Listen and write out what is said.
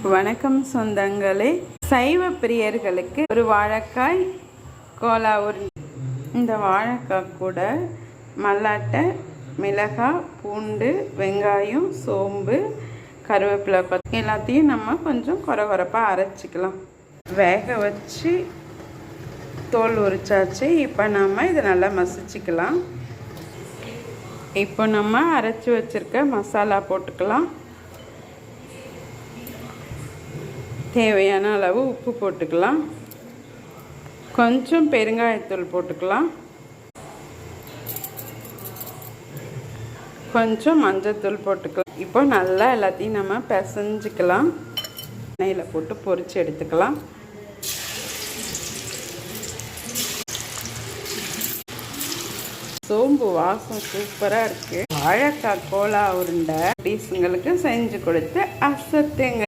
வணக்கம் சொந்தங்களே. சைவ பிரியர்களுக்கு ஒரு வாழைக்காய் கோலா உருண்டை. இந்த வாழைக்காய் கூட மல்லாட்டை, மிளகாய், பூண்டு, வெங்காயம், சோம்பு, கருவேப்பிலை எல்லாத்தையும் நம்ம கொஞ்சம் கொரகொரப்பாக அரைச்சிக்கலாம். வேக வச்சு தோல் உரிச்சாச்சு. இப்போ நம்ம இதை நல்லா மசிச்சுக்கலாம். இப்போ நம்ம அரைச்சி வச்சுருக்க மசாலா போட்டுக்கலாம். தேவையான அளவு உப்பு போட்டுக்கலாம். கொஞ்சம் பெருங்காயத்தூள் போட்டுக்கலாம். கொஞ்சம் மஞ்சத்தூள் போட்டுக்கலாம். இப்போ நல்லா எல்லாத்தையும் நம்ம பிசைஞ்சிக்கலாம். எண்ணெயில் போட்டு பொரிச்சு எடுத்துக்கலாம். சோம்பு வாசம் சூப்பராக இருக்குது. வாழைக்காய் கோலா உருண்டை டீஸுங்களுக்கு செஞ்சு கொடுத்து அசத்துங்க.